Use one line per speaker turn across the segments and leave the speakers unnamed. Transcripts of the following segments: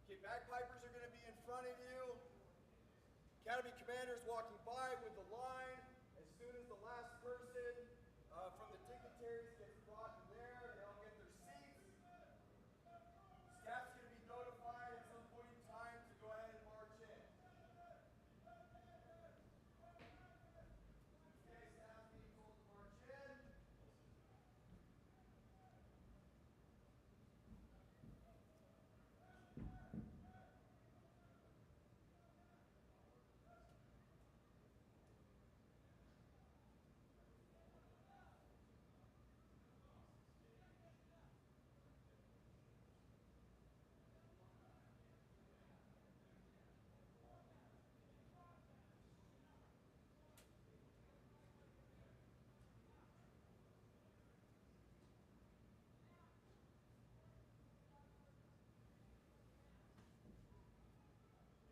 Okay, bagpipers are going to be in front of you. Academy commanders walking by with the line. As soon as the last person from the dignitaries gets brought in there, they all get their seats. Staff's going to be notified at some point in time to go ahead and march in. Okay, staff being told to march in.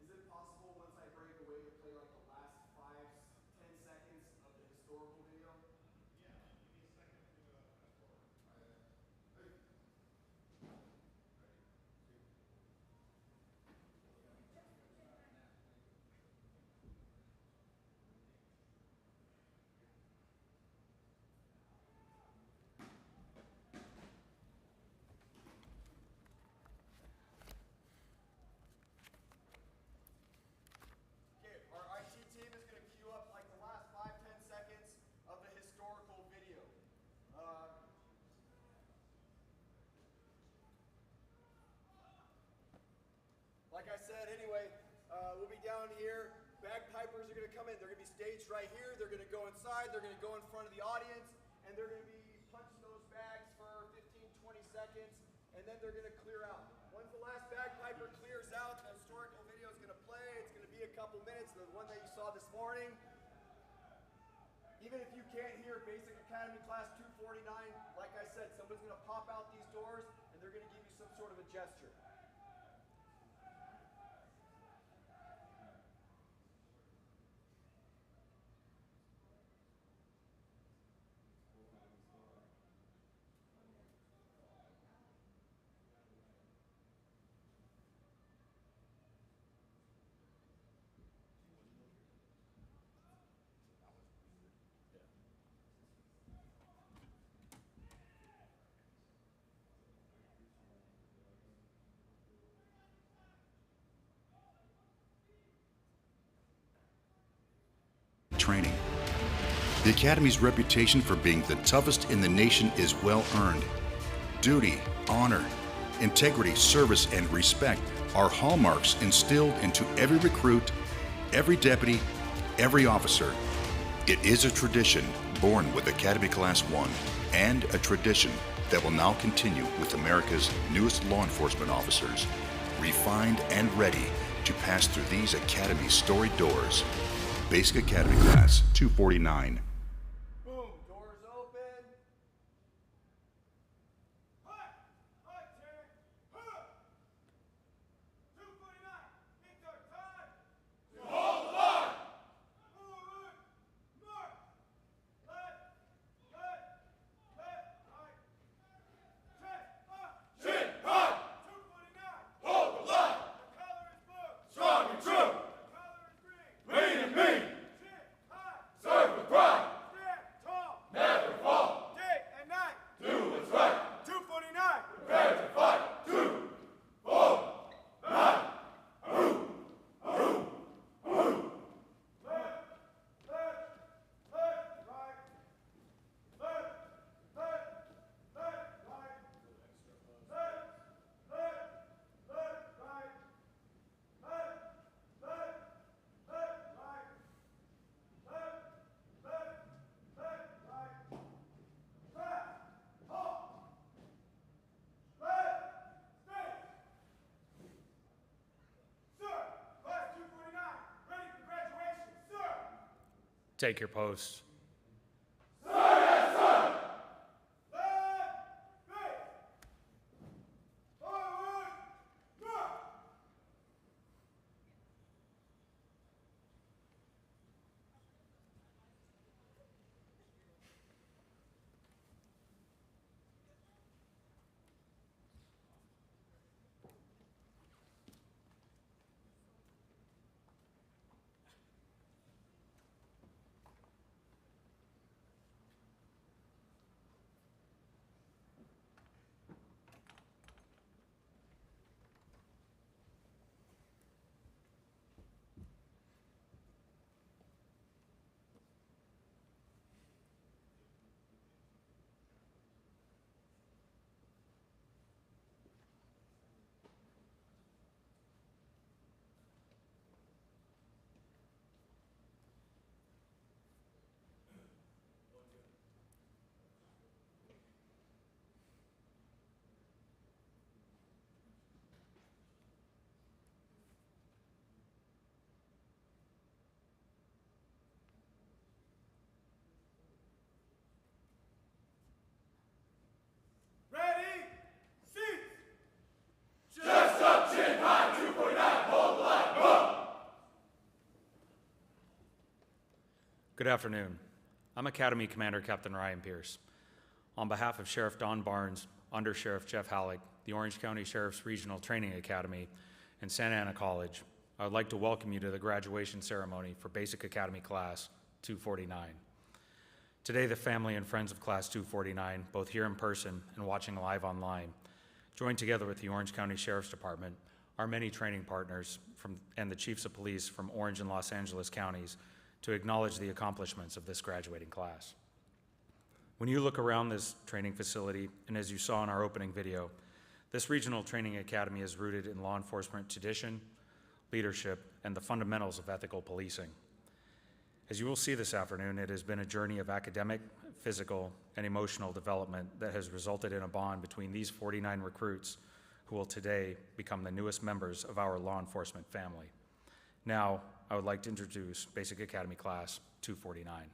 Is it possible once I break away to play like the last 5-10 seconds of the historical video?
Yeah, give me a second to fast forward.
Okay, our IT team is going to queue up like the last 5-10 seconds of the historical video. Like I said, anyway, we'll be down here. Bagpipers are going to come in. They're going to be staged right here. They're going to go inside. They're going to go in front of the audience, and they're going to be punching those bags for 15-20 seconds, and then they're going to clear out. Once the last bagpiper clears out, the historical video is going to play. It's going to be a couple minutes, the one that you saw this morning. Even if you can't hear Basic Academy Class 249, like I said, somebody's going to pop out these doors, and they're going to give you some sort of a gesture.
Training. The Academy's reputation for being the toughest in the nation is well earned. Duty, honor, integrity, service, and respect are hallmarks instilled into every recruit, every deputy, every officer. It is a tradition born with Academy Class 1 and a tradition that will now continue with America's newest law enforcement officers, refined and ready to pass through these Academy storied doors. Basic Academy Class 249.
Boom, doors open.
Take your posts. Good afternoon. I'm Academy Commander Captain Ryan Pierce. On behalf of Sheriff Don Barnes, Under Sheriff Jeff Halleck, the Orange County Sheriff's Regional Training Academy, and Santa Ana College, I would like to welcome you to the graduation ceremony for Basic Academy Class 249. Today, the family and friends of Class 249, both here in person and watching live online, join together with the Orange County Sheriff's Department, our many training partners, and the Chiefs of Police from Orange and Los Angeles counties to acknowledge the accomplishments of this graduating class. When you look around this training facility, and as you saw in our opening video, this regional training academy is rooted in law enforcement tradition, leadership, and the fundamentals of ethical policing. As you will see this afternoon, it has been a journey of academic, physical, and emotional development that has resulted in a bond between these 49 recruits who will today become the newest members of our law enforcement family. Now, I would like to introduce Basic Academy Class 249.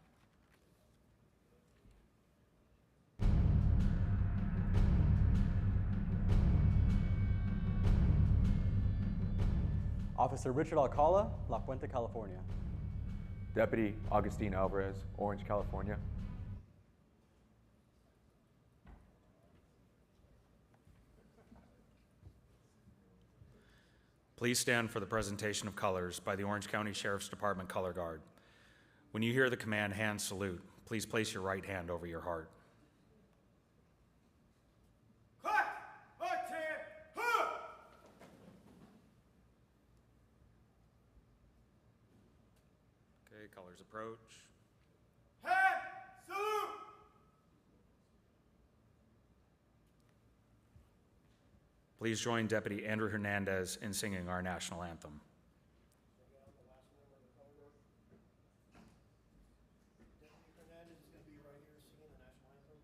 Officer Richard Alcala, La Puente, California.
Deputy Augustine Alvarez, Orange, California.
Please stand for the presentation of colors by the Orange County Sheriff's Department Color Guard. When you hear the command hand salute, please place your right hand over your heart. Okay, colors approach.
Hand salute!
Please join Deputy Andrew Hernandez in singing our national anthem.
Deputy Hernandez is going to be right here singing the national anthem.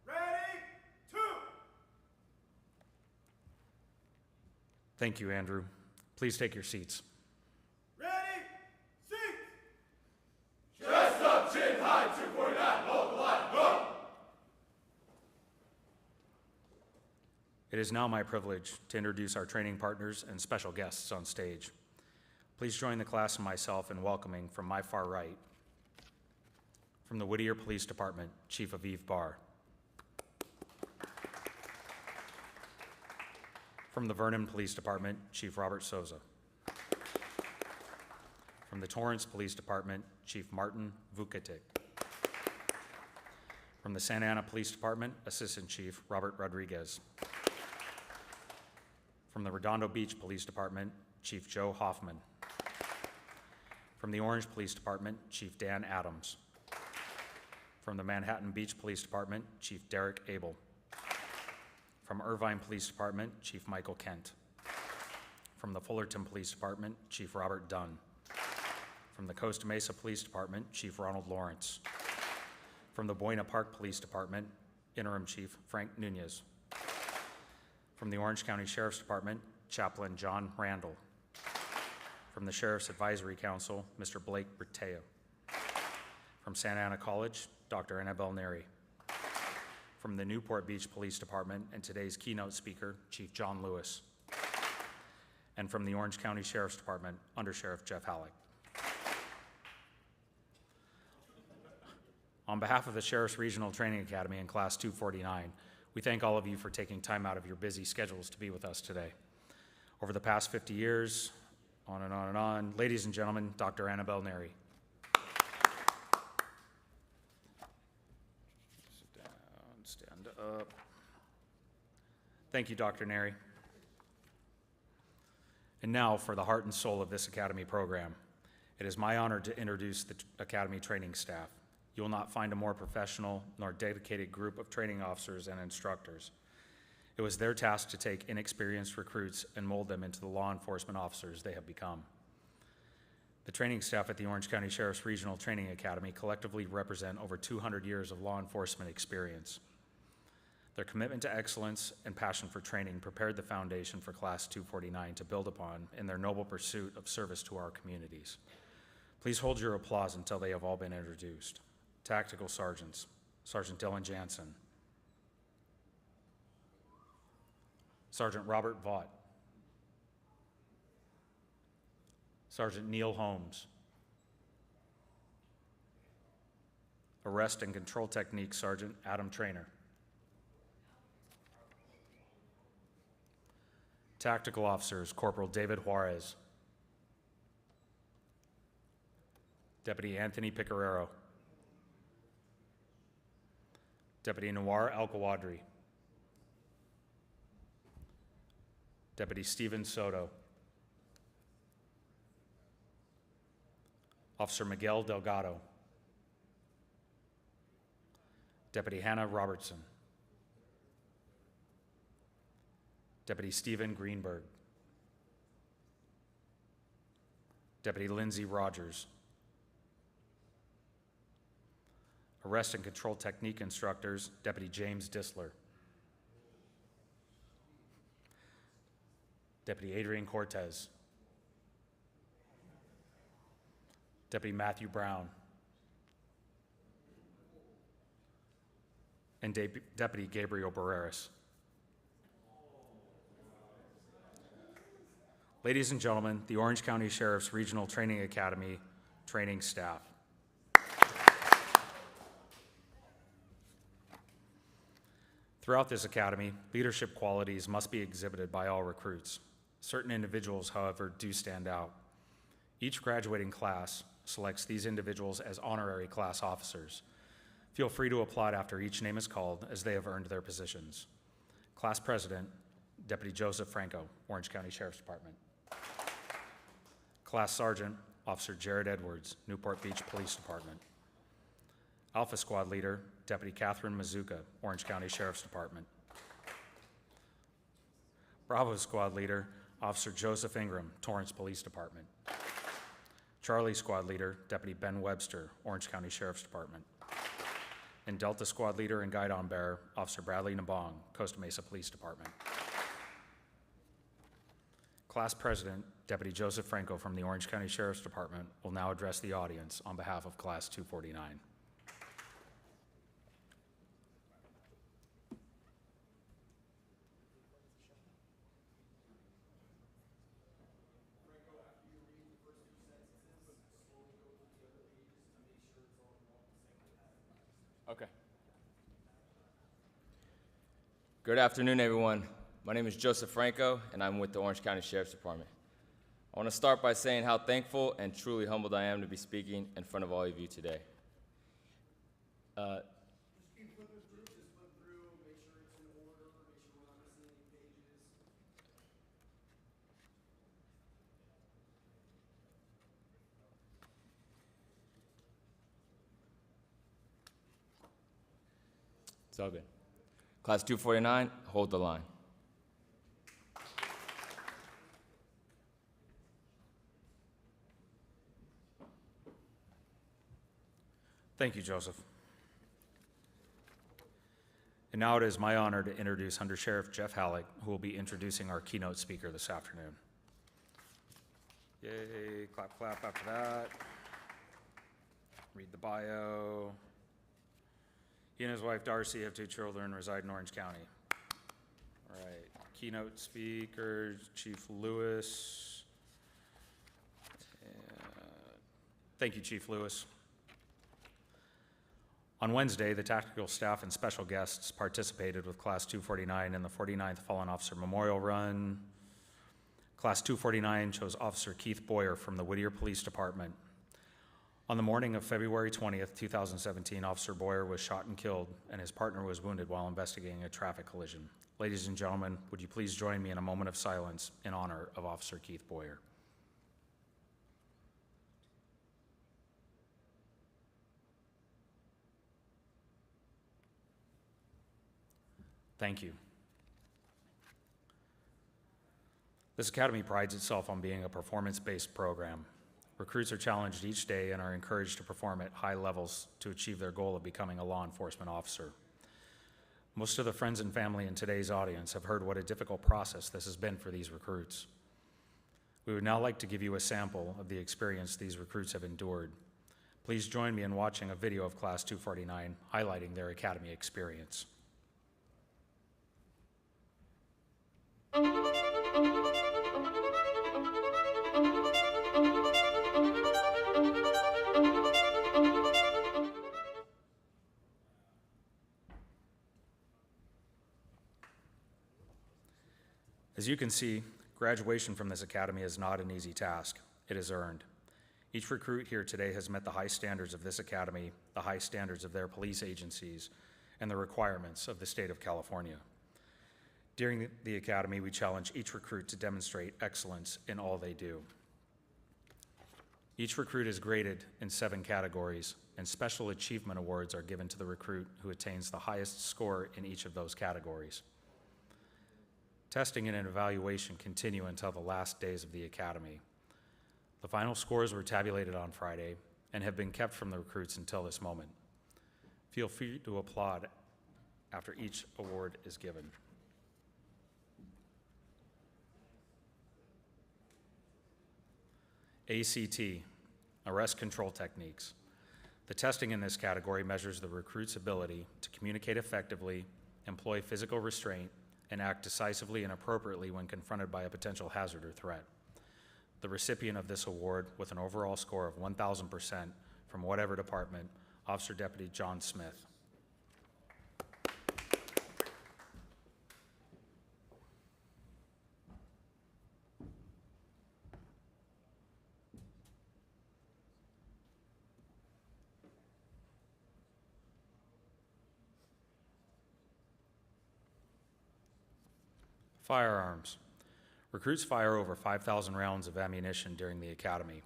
Ready, two!
Thank you, Andrew. Please take your seats.
Ready, seat!
It is now my privilege to introduce our training partners and special guests on stage. Please join the class and myself in welcoming from my far right, from the Whittier Police Department, Chief Aviv Bar. From the Vernon Police Department, Chief Robert Souza. From the Torrance Police Department, Chief Martin Vukatic. From the Santa Ana Police Department, Assistant Chief Robert Rodriguez. From the Redondo Beach Police Department, Chief Joe Hoffman. From the Orange Police Department, Chief Dan Adams. From the Manhattan Beach Police Department, Chief Derek Abel. From Irvine Police Department, Chief Michael Kent. From the Fullerton Police Department, Chief Robert Dunn. From the Costa Mesa Police Department, Chief Ronald Lawrence. From the Buena Park Police Department, Interim Chief Frank Nunez. From the Orange County Sheriff's Department, Chaplain John Randall. From the Sheriff's Advisory Council, Mr. Blake Bertea. From Santa Ana College, Dr. Annabelle Neri. From the Newport Beach Police Department and today's keynote speaker, Chief John Lewis. And from the Orange County Sheriff's Department, Under Sheriff Jeff Halleck. On behalf of the Sheriff's Regional Training Academy and Class 249, we thank all of you for taking time out of your busy schedules to be with us today. Over the past 50 years, on and on and on, ladies and gentlemen, Dr. Annabelle Neri. Stand up. Thank you, Dr. Neri. And now for the heart and soul of this Academy program. It is my honor to introduce the Academy training staff. You will not find a more professional nor dedicated group of training officers and instructors. It was their task to take inexperienced recruits and mold them into the law enforcement officers they have become. The training staff at the Orange County Sheriff's Regional Training Academy collectively represent over 200 years of law enforcement experience. Their commitment to excellence and passion for training prepared the foundation for Class 249 to build upon in their noble pursuit of service to our communities. Please hold your applause until they have all been introduced. Tactical Sergeants, Sergeant Dylan Jansen, Sergeant Robert Vaught, Sergeant Neil Holmes, Arrest and Control Technique Sergeant Adam Trainer, Tactical Officers Corporal David Juarez, Deputy Anthony Picarero, Deputy Noir Al-Qawadri, Deputy Stephen Soto, Officer Miguel Delgado, Deputy Hannah Robertson, Deputy Stephen Greenberg, Deputy Lindsay Rogers, Arrest and Control Technique Instructors, Deputy James Disler, Deputy Adrian Cortez, Deputy Matthew Brown, and Deputy Gabriel Barreras. Ladies and gentlemen, the Orange County Sheriff's Regional Training Academy training staff. Throughout this academy, leadership qualities must be exhibited by all recruits. Certain individuals, however, do stand out. Each graduating class selects these individuals as honorary class officers. Feel free to applaud after each name is called, as they have earned their positions. Class President, Deputy Joseph Franco, Orange County Sheriff's Department. Class Sergeant, Officer Jared Edwards, Newport Beach Police Department. Alpha Squad Leader, Deputy Catherine Mazuka, Orange County Sheriff's Department. Bravo Squad Leader, Officer Joseph Ingram, Torrance Police Department. Charlie Squad Leader, Deputy Ben Webster, Orange County Sheriff's Department. And Delta Squad Leader and Guidon Bearer, Officer Bradley Nabong, Costa Mesa Police Department. Class President, Deputy Joseph Franco from the Orange County Sheriff's Department will now address the audience on behalf of Class 249.
Okay. Good afternoon, everyone. My name is Joseph Franco, and I'm with the Orange County Sheriff's Department. I want to start by saying how thankful and truly humbled I am to be speaking in front of all of you today. It's all good. Class 249, hold the line.
Thank you, Joseph. And now it is my honor to introduce Under Sheriff Jeff Halleck, who will be introducing our keynote speaker this afternoon. Yay, clap, clap after that. Read the bio. He and his wife Darcy have 2 children, reside in Orange County. All right, keynote speaker, Chief Lewis. Thank you, Chief Lewis. On Wednesday, the tactical staff and special guests participated with Class 249 in the 49th Fallen Officer Memorial Run. Class 249 chose Officer Keith Boyer from the Whittier Police Department. On the morning of February 20th, 2017, Officer Boyer was shot and killed, and his partner was wounded while investigating a traffic collision. Ladies and gentlemen, would you please join me in a moment of silence in honor of Officer Keith Boyer? Thank you. This academy prides itself on being a performance-based program. Recruits are challenged each day and are encouraged to perform at high levels to achieve their goal of becoming a law enforcement officer. Most of the friends and family in today's audience have heard what a difficult process this has been for these recruits. We would now like to give you a sample of the experience these recruits have endured. Please join me in watching a video of Class 249 highlighting their academy experience. As you can see, graduation from this academy is not an easy task. It is earned. Each recruit here today has met the high standards of this academy, the high standards of their police agencies, and the requirements of the state of California. During the academy, we challenge each recruit to demonstrate excellence in all they do. Each recruit is graded in 7 categories, and special achievement awards are given to the recruit who attains the highest score in each of those categories. Testing and evaluation continue until the last days of the academy. The final scores were tabulated on Friday and have been kept from the recruits until this moment. Feel free to applaud after each award is given. ACT, Arrest Control Techniques. The testing in this category measures the recruit's ability to communicate effectively, employ physical restraint, and act decisively and appropriately when confronted by a potential hazard or threat. The recipient of this award with an overall score of 1,000% from whatever department, Officer Deputy John Smith. Firearms. Recruits fire over 5,000 rounds of ammunition during the academy.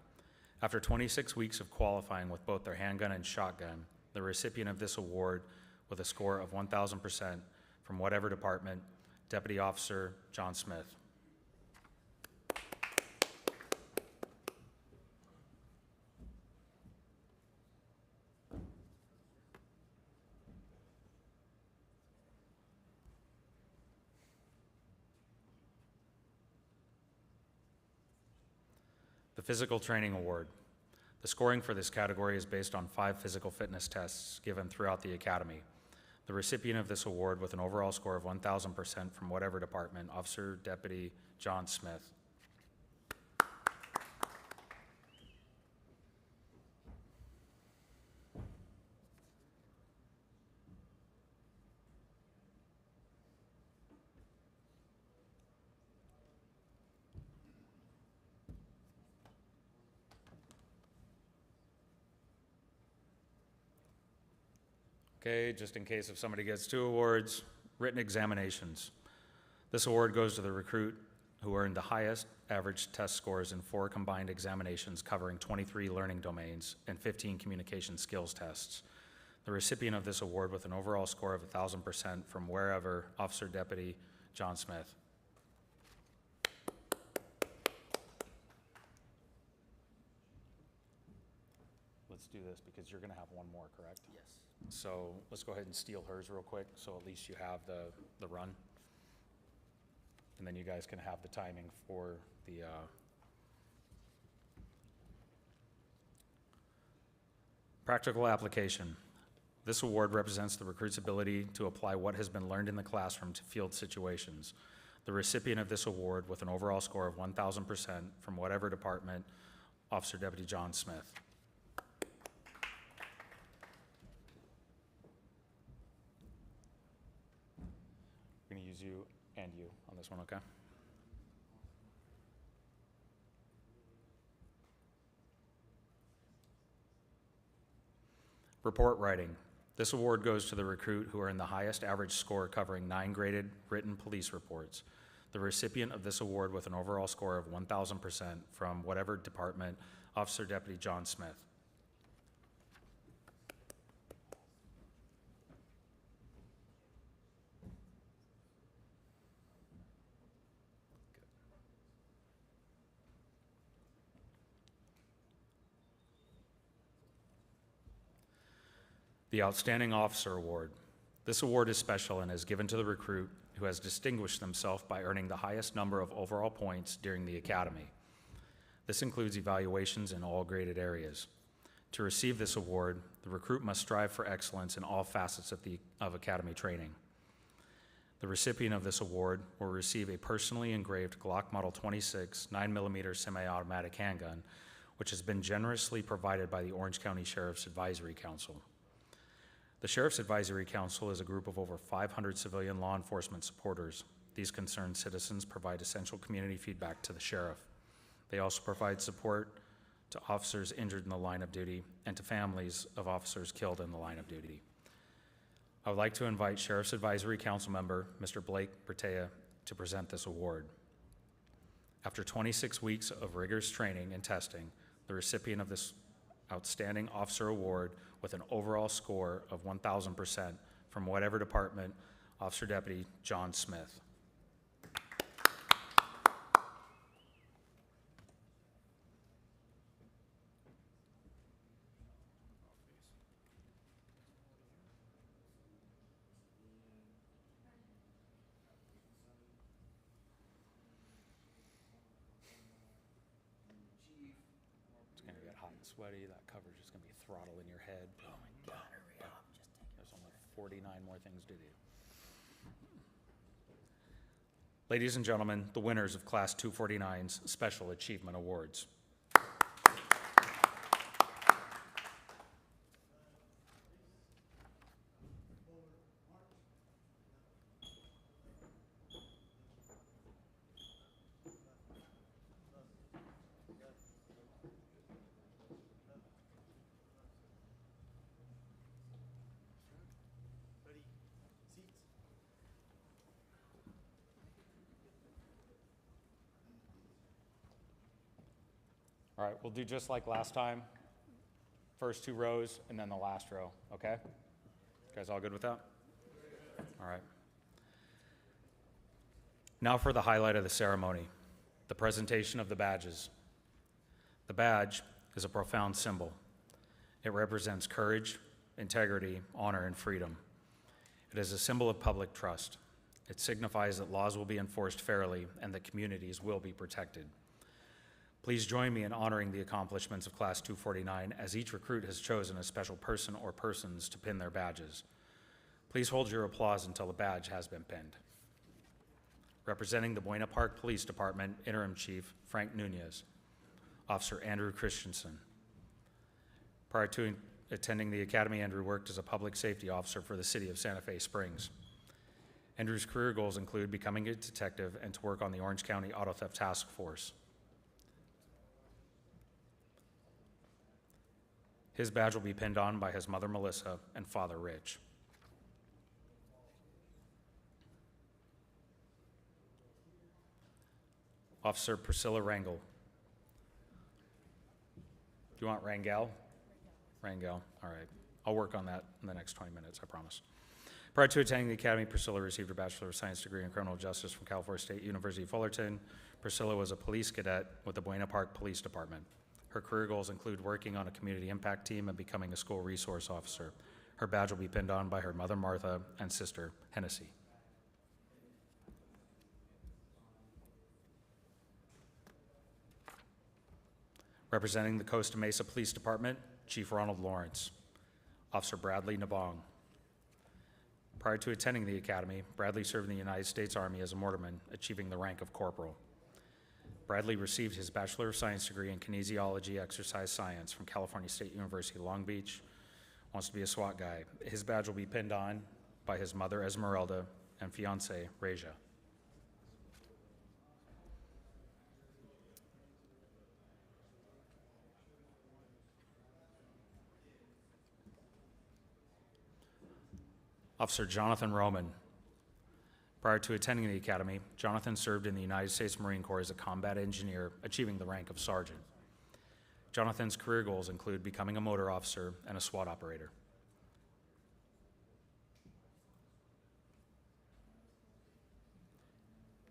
After 26 weeks of qualifying with both their handgun and shotgun, the recipient of this award with a score of 1,000% from whatever department, Deputy Officer John Smith. The Physical Training Award. The scoring for this category is based on 5 physical fitness tests given throughout the academy. The recipient of this award with an overall score of 1,000% from whatever department, Officer Deputy John Smith. Okay, just in case if somebody gets 2 awards, written examinations. This award goes to the recruit who earned the highest average test scores in 4 combined examinations covering 23 learning domains and 15 communication skills tests. The recipient of this award with an overall score of 1,000% from wherever, Officer Deputy John Smith. Let's do this because you're going to have one more, correct?
Yes.
So let's go ahead and steal hers real quick, so at least you have the run. And then you guys can have the timing for the practical application. This award represents the recruit's ability to apply what has been learned in the classroom to field situations. The recipient of this award with an overall score of 1,000% from whatever department, Officer Deputy John Smith. We're going to use you and you on this one, okay? Report writing. This award goes to the recruit who earned the highest average score covering 9 graded written police reports. The recipient of this award with an overall score of 1,000% from whatever department, Officer Deputy John Smith. The Outstanding Officer Award. This award is special and is given to the recruit who has distinguished themselves by earning the highest number of overall points during the academy. This includes evaluations in all graded areas. To receive this award, the recruit must strive for excellence in all facets of academy training. The recipient of this award will receive a personally engraved Glock Model 26 9mm semi-automatic handgun, which has been generously provided by the Orange County Sheriff's Advisory Council. The Sheriff's Advisory Council is a group of over 500 civilian law enforcement supporters. These concerned citizens provide essential community feedback to the sheriff. They also provide support to officers injured in the line of duty and to families of officers killed in the line of duty. I would like to invite Sheriff's Advisory Council member, Mr. Blake Bertea, to present this award. After 26 weeks of rigorous training and testing, the recipient of this Outstanding Officer Award with an overall score of 1,000% from whatever department, Officer Deputy John Smith. It's gonna get hot and sweaty. That coverage is gonna be a throttle in your head. Oh my God, hurry up. There's only 49 more things to do. Ladies and gentlemen, the winners of Class 249's Special Achievement Awards.
Ready? Seats.
All right, we'll do just like last time. First 2 rows and then the last row, okay? You guys all good with that? All right. Now for the highlight of the ceremony, the presentation of the badges. The badge is a profound symbol. It represents courage, integrity, honor, and freedom. It is a symbol of public trust. It signifies that laws will be enforced fairly and that communities will be protected. Please join me in honoring the accomplishments of Class 249 as each recruit has chosen a special person or persons to pin their badges. Please hold your applause until the badge has been pinned. Representing the Buena Park Police Department, Interim Chief Frank Nunez, Officer Andrew Christensen. Prior to attending the academy, Andrew worked as a public safety officer for the city of Santa Fe Springs. Andrew's career goals include becoming a detective and to work on the Orange County Auto Theft Task Force. His badge will be pinned on by his mother, Melissa, and father, Rich. Officer Priscilla Rangel. Do you want Rangel? Rangel, all right. I'll work on that in the next 20 minutes, I promise. Prior to attending the academy, Priscilla received her Bachelor of Science degree in Criminal Justice from California State University, Fullerton. Priscilla was a police cadet with the Buena Park Police Department. Her career goals include working on a community impact team and becoming a school resource officer. Her badge will be pinned on by her mother, Martha, and sister, Hennessy. Representing the Costa Mesa Police Department, Chief Ronald Lawrence, Officer Bradley Nabong. Prior to attending the academy, Bradley served in the United States Army as a mortarman, achieving the rank of corporal. Bradley received his Bachelor of Science degree in Kinesiology Exercise Science from California State University, Long Beach. Wants to be a SWAT guy. His badge will be pinned on by his mother, Esmeralda, and fiance, Reja. Officer Jonathan Roman. Prior to attending the academy, Jonathan served in the United States Marine Corps as a combat engineer, achieving the rank of sergeant. Jonathan's career goals include becoming a motor officer and a SWAT operator.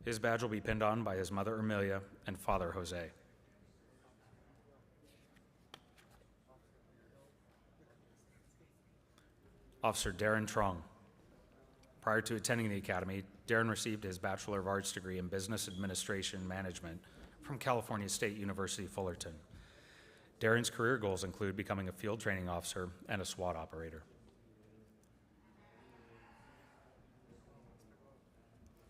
His badge will be pinned on by his mother, Amelia, and father, Jose. Officer Darren Trung. Prior to attending the academy, Darren received his Bachelor of Arts degree in Business Administration Management from California State University, Fullerton. Darren's career goals include becoming a field training officer and a SWAT operator.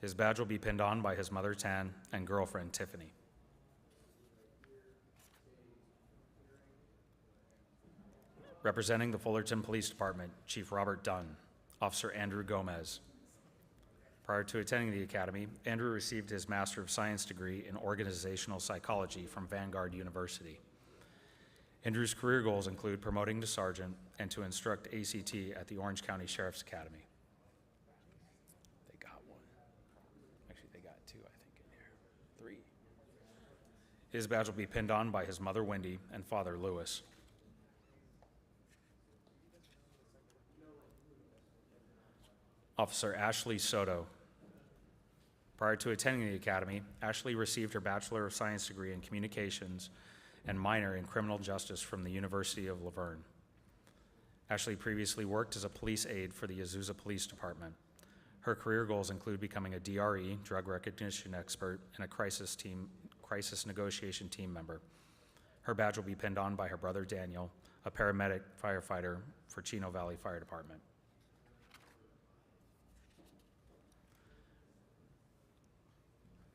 His badge will be pinned on by his mother, Tan, and girlfriend, Tiffany. Representing the Fullerton Police Department, Chief Robert Dunn, Officer Andrew Gomez. Prior to attending the academy, Andrew received his Master of Science degree in Organizational Psychology from Vanguard University. Andrew's career goals include promoting to sergeant and to instruct ACT at the Orange County Sheriff's Academy. They got one. Actually, they got two, I think, in here. 3. His badge will be pinned on by his mother, Wendy, and father, Lewis. Officer Ashley Soto. Prior to attending the academy, Ashley received her Bachelor of Science degree in Communications and minor in Criminal Justice from the University of Laverne. Ashley previously worked as a police aide for the Azusa Police Department. Her career goals include becoming a DRE, drug recognition expert, and a crisis negotiation team member. Her badge will be pinned on by her brother Daniel, a paramedic firefighter for Chino Valley Fire Department.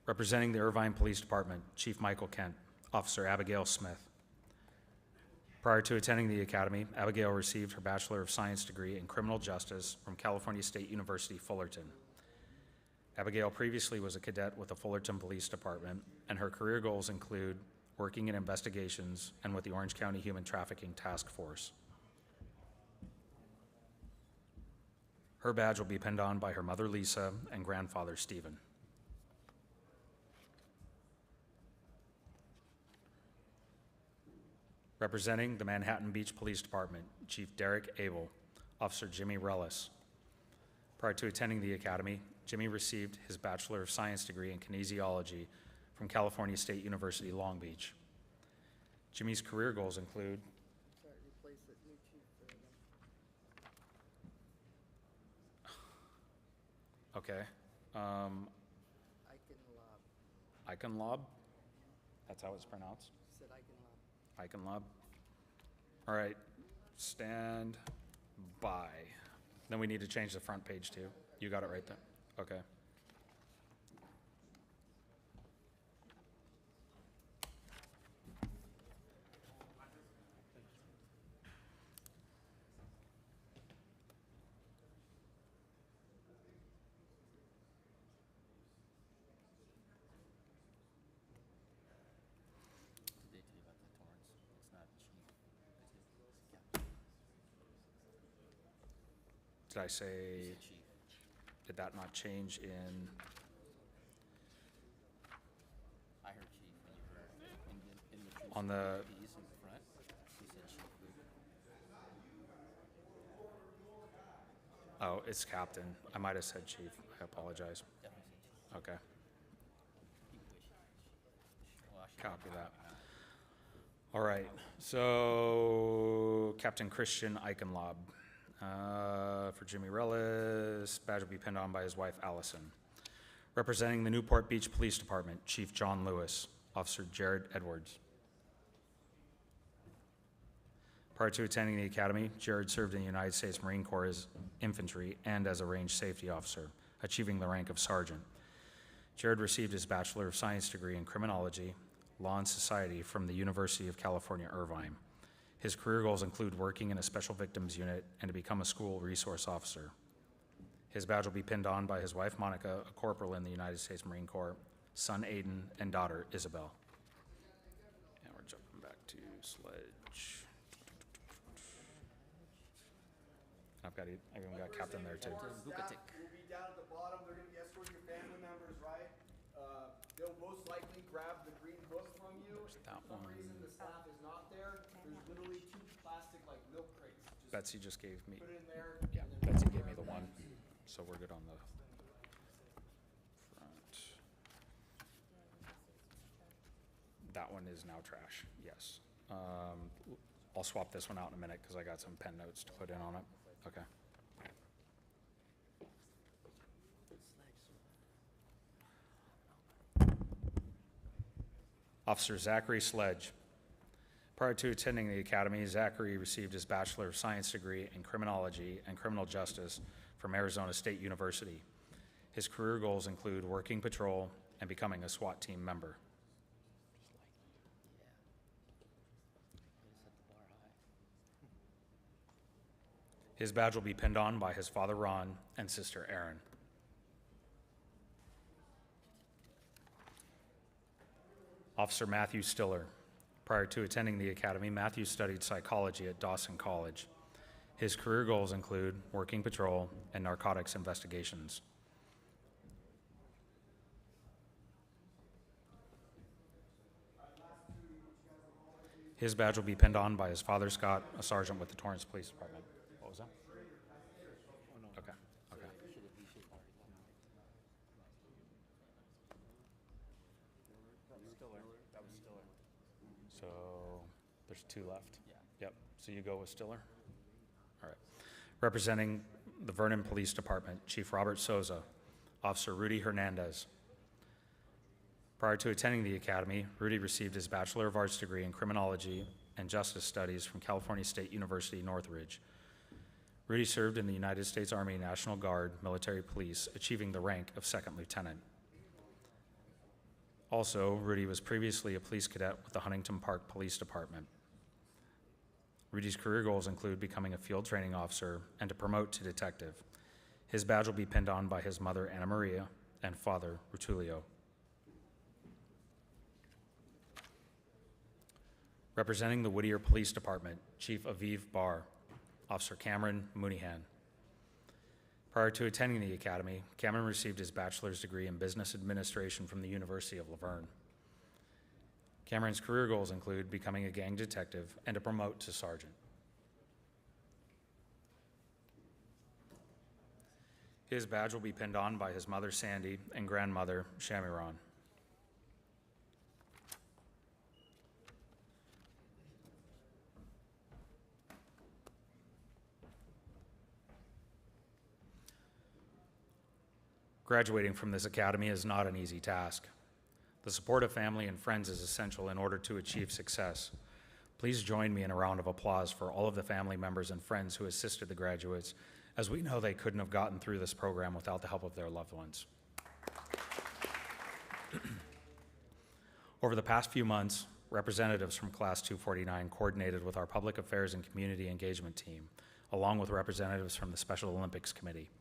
Representing the Irvine Police Department, Chief Michael Kent, Officer Abigail Smith. Prior to attending the academy, Abigail received her Bachelor of Science degree in Criminal Justice from California State University, Fullerton. Abigail previously was a cadet with the Fullerton Police Department, and her career goals include working in investigations and with the Orange County Human Trafficking Task Force. Her badge will be pinned on by her mother, Lisa, and grandfather, Stephen. Representing the Manhattan Beach Police Department, Chief Derek Abel, Officer Jimmy Rellis. Prior to attending the academy, Jimmy received his Bachelor of Science degree in Kinesiology from California State University, Long Beach. Jimmy's career goals include okay. Icon Lob. That's how it's pronounced. Icon Lob. All right, stand by. Then we need to change the front page too. You got it right there. Okay. Did I say, did that not change in?
I heard chief when you were in the troops
On the,
P's in the front. You said chief.
oh, it's captain. I might have said chief. I apologize.
Definitely said chief.
Okay,
Well, I should
copy
probably
that.
not.
All right, so Captain Christian Eichenlob. For Jimmy Rellis, badge will be pinned on by his wife, Allison. Representing the Newport Beach Police Department, Chief John Lewis, Officer Jared Edwards. Prior to attending the academy, Jared served in the United States Marine Corps as infantry and as a range safety officer, achieving the rank of sergeant. Jared received his Bachelor of Science degree in Criminology, Law and Society from the University of California, Irvine. His career goals include working in a special victims unit and to become a school resource officer. His badge will be pinned on by his wife, Monica, a corporal in the United States Marine Corps, son, Aiden, and daughter, Isabel. And we're jumping back to Sledge. I even got Captain there too.
Staff will be down at the bottom. They're going to be escorting your family members, right? They'll most likely grab the green book from you.
That
For some
one.
reason, the staff is not there. There's literally 2 plastic like milk crates. Just
Betsy just gave me,
put it in there.
yeah,
and then
Betsy
grab
gave me the
that.
one, so we're good on the front. That one is now trash, yes. I'll swap this one out in a minute because I got some pen notes to put in on it. Okay. Officer Zachary Sledge. Prior to attending the academy, Zachary received his Bachelor of Science degree in Criminology and Criminal Justice from Arizona State University. His career goals include working patrol and becoming a SWAT team member. His badge will be pinned on by his father Ron and sister Erin. Officer Matthew Stiller. Prior to attending the academy, Matthew studied psychology at Dawson College. His career goals include working patrol and narcotics investigations. His badge will be pinned on by his father Scott, a sergeant with the Torrance Police Department. What was that? Okay, okay. So there's two left?
Yeah.
Yep, so you go with Stiller? All right. Representing the Vernon Police Department, Chief Robert Souza, Officer Rudy Hernandez. Prior to attending the academy, Rudy received his Bachelor of Arts degree in Criminology and Justice Studies from California State University, Northridge. Rudy served in the United States Army National Guard Military Police, achieving the rank of second lieutenant. Also, Rudy was previously a police cadet with the Huntington Park Police Department. Rudy's career goals include becoming a field training officer and to promote to detective. His badge will be pinned on by his mother, Anna Maria, and father, Rutulio. Representing the Whittier Police Department, Chief Aviv Bar, Officer Cameron Mooneyhan. Prior to attending the academy, Cameron received his bachelor's degree in business administration from the University of Laverne. Cameron's career goals include becoming a gang detective and to promote to sergeant. His badge will be pinned on by his mother, Sandy, and grandmother, Shamiron. Graduating from this academy is not an easy task. The support of family and friends is essential in order to achieve success. Please join me in a round of applause for all of the family members and friends who assisted the graduates, as we know they couldn't have gotten through this program without the help of their loved ones. Over the past few months, representatives from Class 249 coordinated with our Public Affairs and Community Engagement team, along with representatives from the Special Olympics Committee.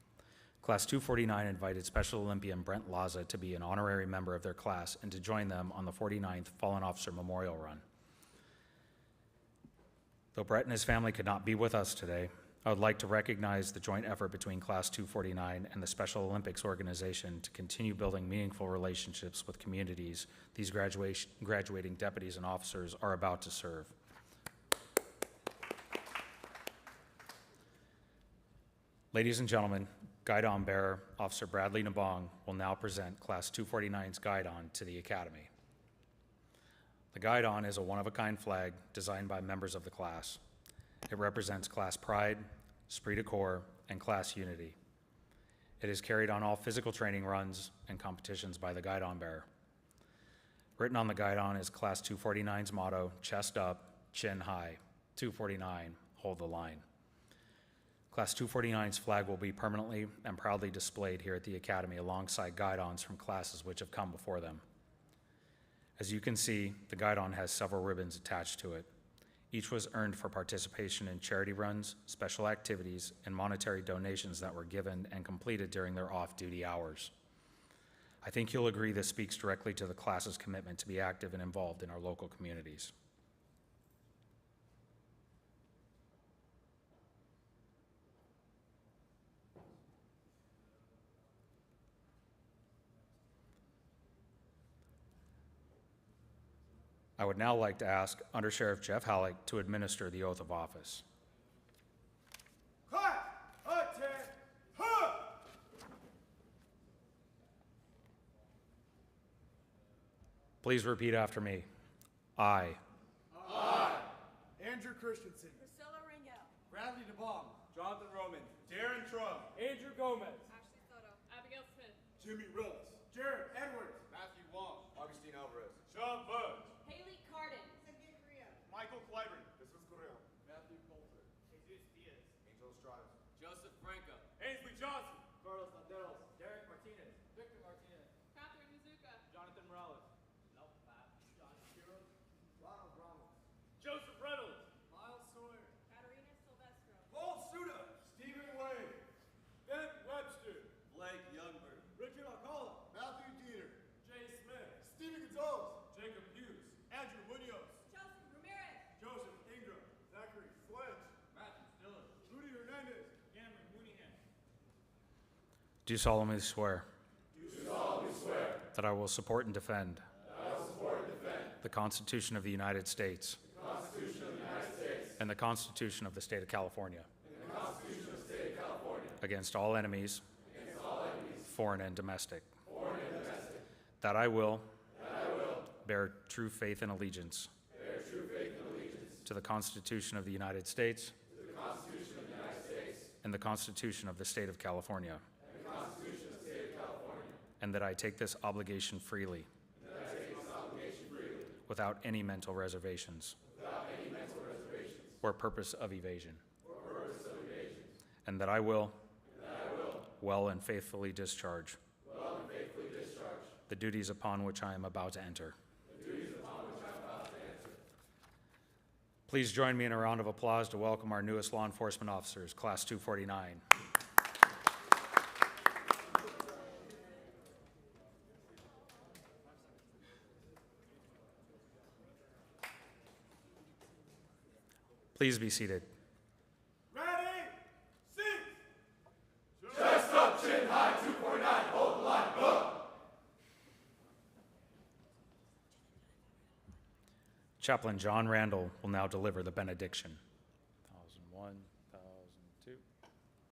Class 249 invited Special Olympian Brent Laza to be an honorary member of their class and to join them on the 49th Fallen Officer Memorial Run. Though Brett and his family could not be with us today, I would like to recognize the joint effort between Class 249 and the Special Olympics organization to continue building meaningful relationships with communities these graduating deputies and officers are about to serve. Ladies and gentlemen, Guidon bearer, Officer Bradley Nabong, will now present Class 249's Guidon to the Academy. The Guidon is a one-of-a-kind flag designed by members of the class. It represents class pride, esprit de corps, and class unity. It is carried on all physical training runs and competitions by the Guidon bearer. Written on the Guidon is Class 249's motto, chest up, chin high. 249, hold the line. Class 249's flag will be permanently and proudly displayed here at the Academy alongside Guidons from classes which have come before them. As you can see, the Guidon has several ribbons attached to it. Each was earned for participation in charity runs, special activities, and monetary donations that were given and completed during their off-duty hours. I think you'll agree this speaks directly to the class's commitment to be active and involved in our local communities. I would now like to ask Under Sheriff Jeff Halleck to administer the oath of office. Please repeat after me. I.
Andrew Christensen.
Priscilla Rangel.
Bradley DeBong.
Jonathan Roman. Darren Trump.
Andrew Gomez.
Ashley Soto. Abigail Smith.
Jimmy Willis. Jared Edwards.
Matthew Wong.
Augustine Alvarez.
Sean Burns.
Estradas.
Joseph Franco.
Ainsley Johnson.
Carlos Landeros.
Derek Martinez.
Victor Martinez.
Catherine Mizuka.
Jonathan Morales.
John Shiro.
Ronald Ramos.
Joseph Reynolds.
Miles Sawyer.
Katarina Silvestro.
Paul Suda.
Stephen Wade. Ben Webster.
Blake Youngberg.
Richard Alcala.
Matthew Dieter.
Jay Smith.
Stephen Gonzalez.
Jacob Hughes. Andrew Munoz.
Chelsea Ramirez.
Joseph Ingram. Zachary Sledge. Matthew Dillon. Rudy Hernandez. Cameron Mooneyham.
Do solemnly swear. That I will support and defend. The Constitution of the United States. And the Constitution of the State of California. Against all enemies. Foreign and domestic. That I will. Bear true faith and allegiance. To the Constitution of the United States. And the Constitution of the State of California. And that I take this obligation freely. Without any mental reservations. Or purpose of evasion. And that I will. Well and faithfully discharge. The duties upon which I am about to enter. Please join me in a round of applause to welcome our newest law enforcement officers, Class 249. Please be seated.
Ready? Cease.
Chest up, chin high, 249. Hold the line. Go.
Chaplain John Randall will now deliver the benediction. 1001.